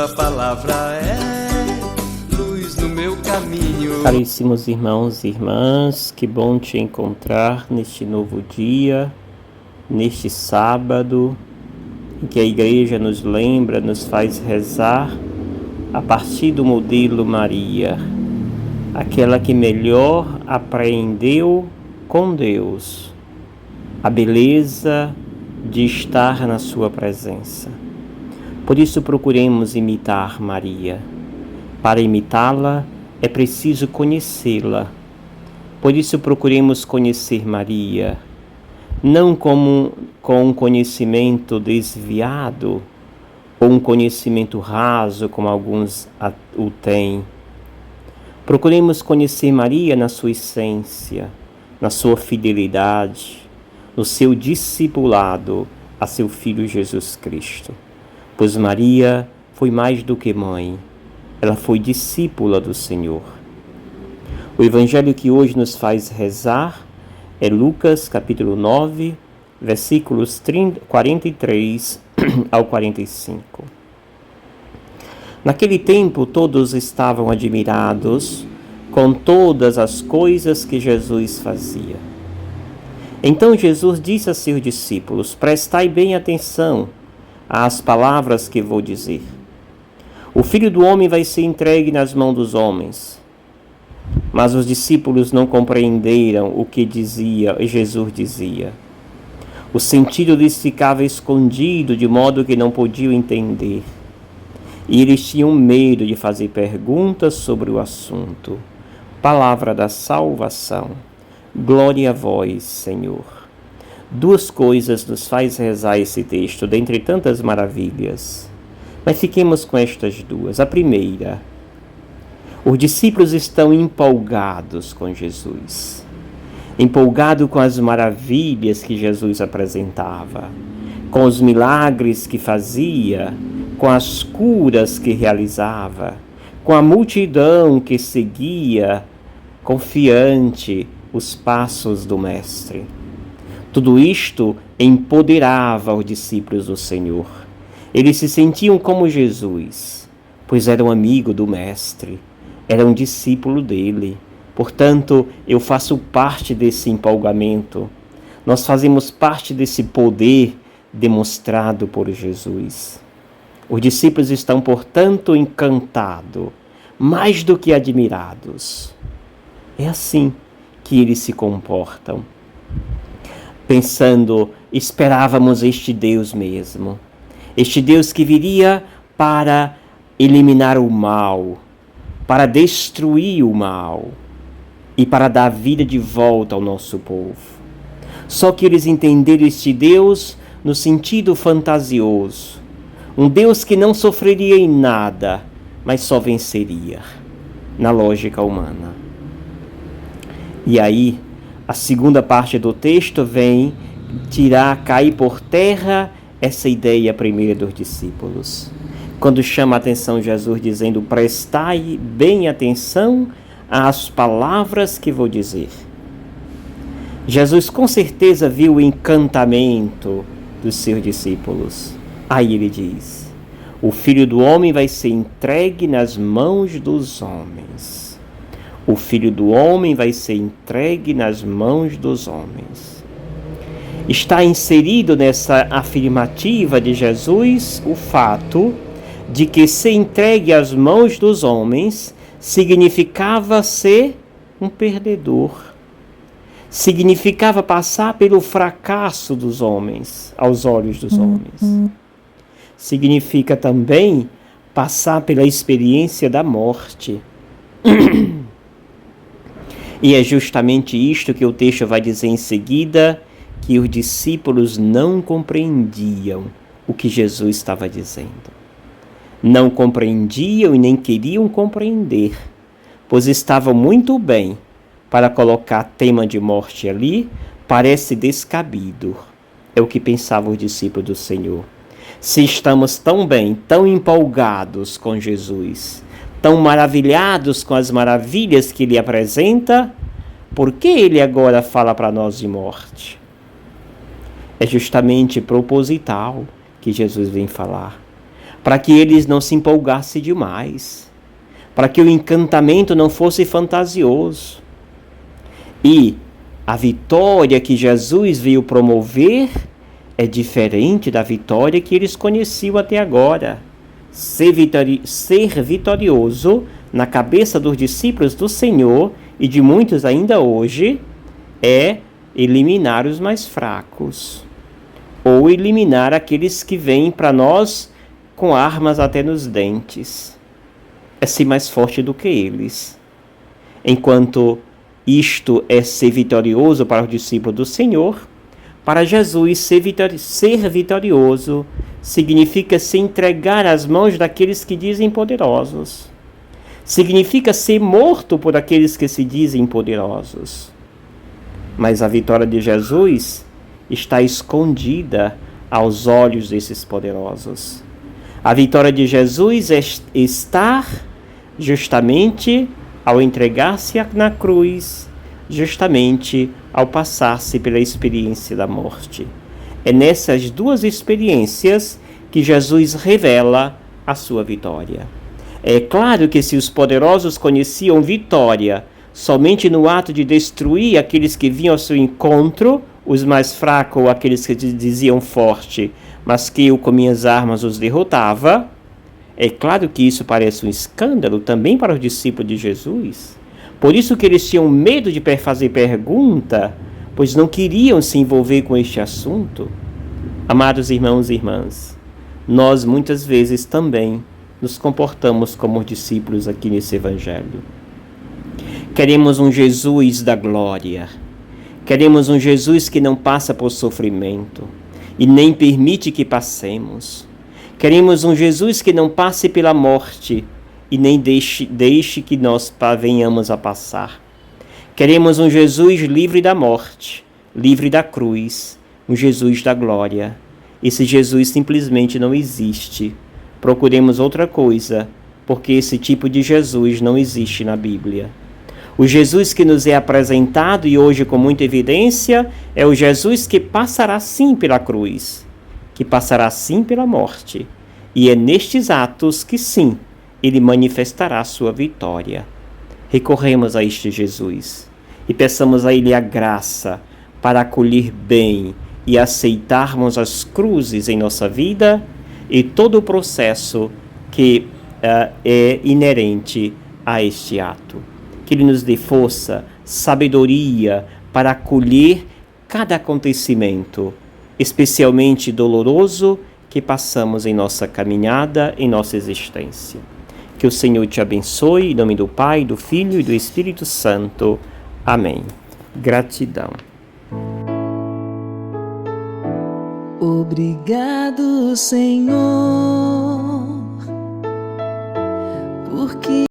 tua palavra é luz no meu caminho. Caríssimos irmãos e irmãs, que bom te encontrar neste novo dia, neste sábado, em que a Igreja nos lembra, nos faz rezar a partir do modelo Maria, aquela que melhor apreendeu com Deus a beleza de estar na sua presença. Por isso procuremos imitar Maria. Para imitá-la é preciso conhecê-la. Por isso procuremos conhecer Maria, não com um conhecimento desviado ou um conhecimento raso, como alguns o têm. Procuremos conhecer Maria na sua essência, na sua fidelidade, no seu discipulado a seu Filho Jesus Cristo. Pois Maria foi mais do que mãe, ela foi discípula do Senhor. O evangelho que hoje nos faz rezar é Lucas capítulo 9, versículos 43 ao 45. Naquele tempo todos estavam admirados com todas as coisas que Jesus fazia. Então Jesus disse a seus discípulos: prestai bem atenção às palavras que vou dizer. O Filho do Homem vai ser entregue nas mãos dos homens. Mas os discípulos não compreenderam o que Jesus dizia. O sentido lhes ficava escondido, de modo que não podiam entender. E eles tinham medo de fazer perguntas sobre o assunto. Palavra da salvação. Glória a vós, Senhor. Duas coisas nos faz rezar esse texto, dentre tantas maravilhas. Mas fiquemos com estas duas. A primeira, os discípulos estão empolgados com Jesus. Empolgados com as maravilhas que Jesus apresentava, com os milagres que fazia, com as curas que realizava, com a multidão que seguia, confiante, os passos do Mestre. Tudo isto empoderava os discípulos do Senhor. Eles se sentiam como Jesus, pois eram amigo do Mestre, eram discípulo dele. Portanto, eu faço parte desse empolgamento. Nós fazemos parte desse poder demonstrado por Jesus. Os discípulos estão, portanto, encantados, mais do que admirados. É assim que eles se comportam. Pensando, esperávamos este Deus mesmo. Este Deus que viria para eliminar o mal, para destruir o mal e para dar vida de volta ao nosso povo. Só que eles entenderam este Deus no sentido fantasioso. Um Deus que não sofreria em nada, mas só venceria, na lógica humana. E aí, a segunda parte do texto vem cair por terra essa ideia primeira dos discípulos. Quando chama a atenção Jesus dizendo: prestai bem atenção às palavras que vou dizer. Jesus com certeza viu o encantamento dos seus discípulos. Aí ele diz: o Filho do Homem vai ser entregue nas mãos dos homens. O Filho do Homem vai ser entregue nas mãos dos homens. Está inserido nessa afirmativa de Jesus o fato de que ser entregue às mãos dos homens significava ser um perdedor. Significava passar pelo fracasso dos homens, aos olhos dos homens. Significa também passar pela experiência da morte. E é justamente isto que o texto vai dizer em seguida, que os discípulos não compreendiam o que Jesus estava dizendo. Não compreendiam e nem queriam compreender, pois estavam muito bem para colocar tema de morte ali, parece descabido. É o que pensavam os discípulos do Senhor. Se estamos tão bem, tão empolgados com Jesus, tão maravilhados com as maravilhas que ele apresenta, por que ele agora fala para nós de morte? É justamente proposital que Jesus vem falar, para que eles não se empolgassem demais, para que o encantamento não fosse fantasioso. E a vitória que Jesus veio promover é diferente da vitória que eles conheciam até agora. Ser vitorioso na cabeça dos discípulos do Senhor e de muitos ainda hoje é eliminar os mais fracos, ou eliminar aqueles que vêm para nós com armas até nos dentes. É ser mais forte do que eles. Enquanto isto é ser vitorioso para os discípulos do Senhor, para Jesus ser vitorioso significa se entregar às mãos daqueles que dizem poderosos. Significa ser morto por aqueles que se dizem poderosos. Mas a vitória de Jesus está escondida aos olhos desses poderosos. A vitória de Jesus é estar justamente ao entregar-se na cruz, justamente ao passar-se pela experiência da morte. É nessas duas experiências que Jesus revela a sua vitória. É claro que se os poderosos conheciam vitória somente no ato de destruir aqueles que vinham ao seu encontro, os mais fracos ou aqueles que diziam forte, mas que eu com minhas armas os derrotava, é claro que isso parece um escândalo também para os discípulos de Jesus. Por isso que eles tinham medo de fazer pergunta, pois não queriam se envolver com este assunto. Amados irmãos e irmãs, nós muitas vezes também nos comportamos como discípulos aqui nesse Evangelho. Queremos um Jesus da glória. Queremos um Jesus que não passa por sofrimento e nem permite que passemos. Queremos um Jesus que não passe pela morte e nem deixe que nós venhamos a passar. Queremos um Jesus livre da morte, livre da cruz, um Jesus da glória. Esse Jesus simplesmente não existe. Procuremos outra coisa, porque esse tipo de Jesus não existe na Bíblia. O Jesus que nos é apresentado e hoje com muita evidência é o Jesus que passará sim pela cruz, que passará sim pela morte. E é nestes atos que sim, ele manifestará sua vitória. Recorremos a este Jesus e peçamos a ele a graça para acolher bem e aceitarmos as cruzes em nossa vida e todo o processo que é inerente a este ato. Que ele nos dê força, sabedoria para acolher cada acontecimento, especialmente doloroso, que passamos em nossa caminhada, em nossa existência. Que o Senhor te abençoe, em nome do Pai, do Filho e do Espírito Santo. Amém. Gratidão. Obrigado, Senhor,